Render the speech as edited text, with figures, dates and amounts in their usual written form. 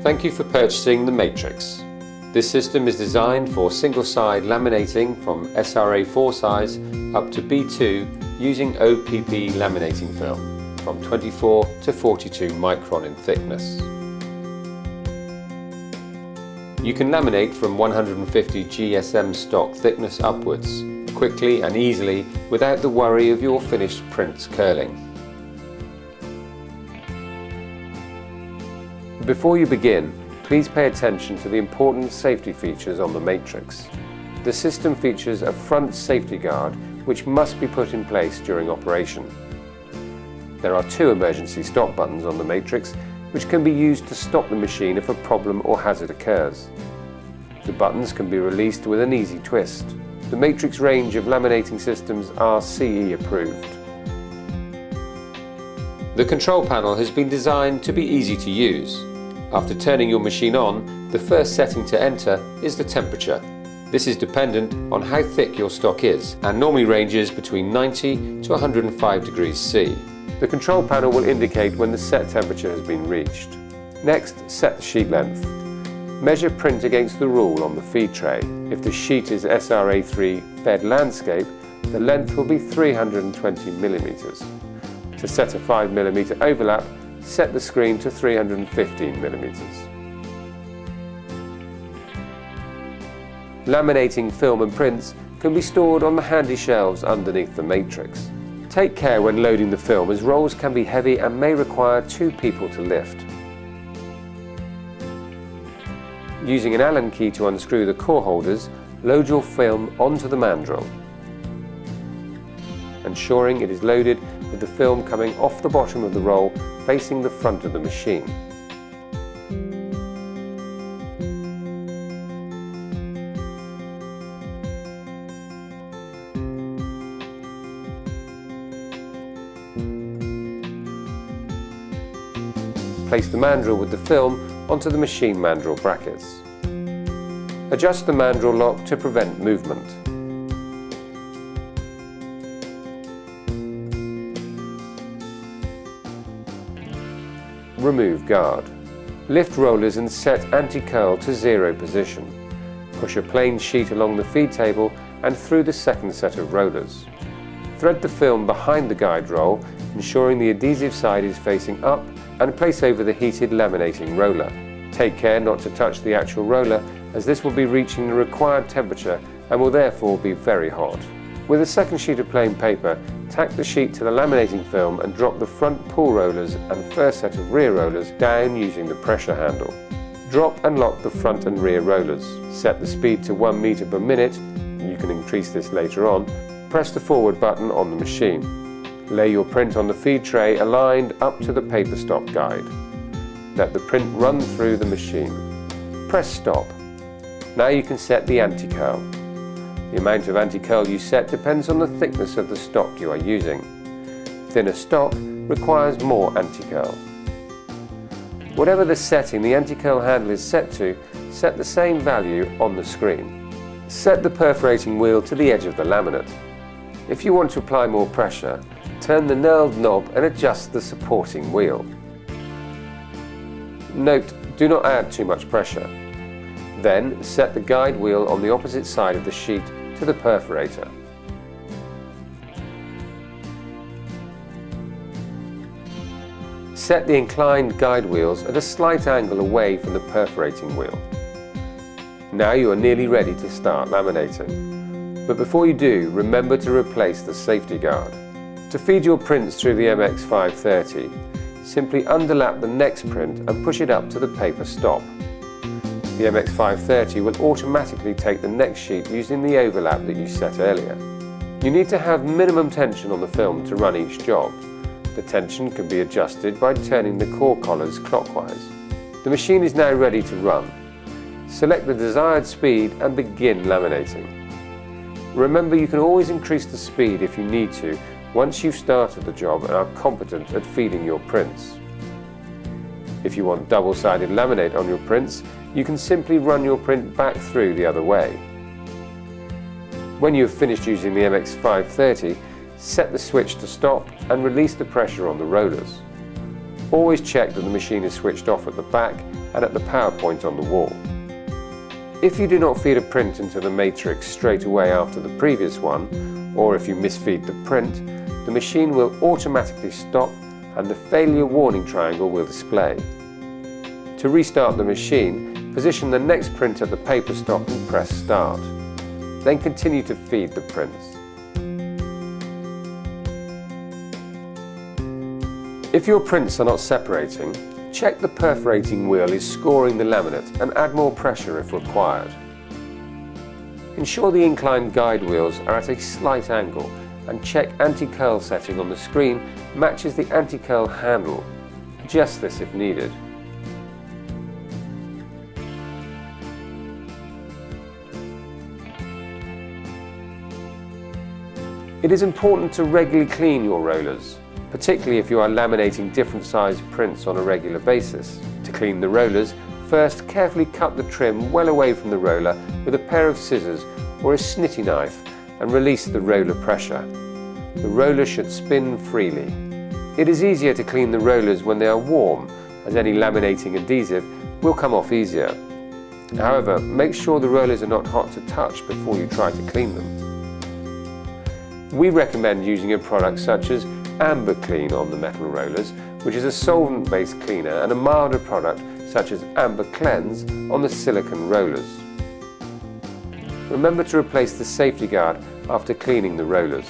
Thank you for purchasing the Matrix. This system is designed for single-side laminating from SRA 4 size up to B2 using OPP laminating film from 24 to 42 micron in thickness. You can laminate from 150 GSM stock thickness upwards, quickly and easily without the worry of your finished prints curling. Before you begin, please pay attention to the important safety features on the Matrix. The system features a front safety guard which must be put in place during operation. There are 2 emergency stop buttons on the Matrix which can be used to stop the machine if a problem or hazard occurs. The buttons can be released with an easy twist. The Matrix range of laminating systems are CE approved. The control panel has been designed to be easy to use. After turning your machine on, the first setting to enter is the temperature. This is dependent on how thick your stock is and normally ranges between 90 to 105 degrees C. The control panel will indicate when the set temperature has been reached. Next, set the sheet length. Measure print against the rule on the feed tray. If the sheet is SRA 3 fed landscape, the length will be 320 mm. To set a 5 mm overlap, set the screen to 315 mm. Laminating film and prints can be stored on the handy shelves underneath the Matrix. Take care when loading the film as rolls can be heavy and may require 2 people to lift. Using an Allen key to unscrew the core holders, load your film onto the mandrel, ensuring it is loaded with the film coming off the bottom of the roll facing the front of the machine. Place the mandrel with the film onto the machine mandrel brackets. Adjust the mandrel lock to prevent movement. Remove guard. Lift rollers and set anti-curl to 0 position. Push a plain sheet along the feed table and through the second set of rollers. Thread the film behind the guide roll, ensuring the adhesive side is facing up, and place over the heated laminating roller. Take care not to touch the actual roller, as this will be reaching the required temperature and will therefore be very hot. With a second sheet of plain paper, tack the sheet to the laminating film and drop the front pull rollers and first set of rear rollers down using the pressure handle. Drop and lock the front and rear rollers. Set the speed to 1 meter per minute, you can increase this later on. Press the forward button on the machine. Lay your print on the feed tray aligned up to the paper stop guide. Let the print run through the machine. Press stop. Now you can set the anti-curl. The amount of anti-curl you set depends on the thickness of the stock you are using. Thinner stock requires more anti-curl. Whatever the setting the anti-curl handle is set to, set the same value on the screen. Set the perforating wheel to the edge of the laminate. If you want to apply more pressure, turn the knurled knob and adjust the supporting wheel. Note, do not add too much pressure. Then set the guide wheel on the opposite side of the sheet to the perforator. Set the inclined guide wheels at a slight angle away from the perforating wheel. Now you are nearly ready to start laminating. But before you do, remember to replace the safety guard. To feed your prints through the MX530, simply underlap the next print and push it up to the paper stop. The MX530 will automatically take the next sheet using the overlap that you set earlier. You need to have minimum tension on the film to run each job. The tension can be adjusted by turning the core collars clockwise. The machine is now ready to run. Select the desired speed and begin laminating. Remember, you can always increase the speed if you need to once you've started the job and are competent at feeding your prints. If you want double-sided laminate on your prints, you can simply run your print back through the other way. When you have finished using the MX530, set the switch to stop and release the pressure on the rollers. Always check that the machine is switched off at the back and at the power point on the wall. If you do not feed a print into the matrix straight away after the previous one, or if you misfeed the print, the machine will automatically stop and the failure warning triangle will display. To restart the machine, position the next print at the paper stop and press start. Then continue to feed the prints. If your prints are not separating, check the perforating wheel is scoring the laminate and add more pressure if required. Ensure the inclined guide wheels are at a slight angle and check anti-curl setting on the screen matches the anti-curl handle. Adjust this if needed. It is important to regularly clean your rollers, particularly if you are laminating different sized prints on a regular basis. To clean the rollers, first carefully cut the trim well away from the roller with a pair of scissors or a snitty knife and release the roller pressure. The roller should spin freely. It is easier to clean the rollers when they are warm, as any laminating adhesive will come off easier. However, make sure the rollers are not hot to touch before you try to clean them. We recommend using a product such as Amber Clean on the metal rollers, which is a solvent-based cleaner, and a milder product such as Amber Cleanse on the silicone rollers. Remember to replace the safety guard after cleaning the rollers.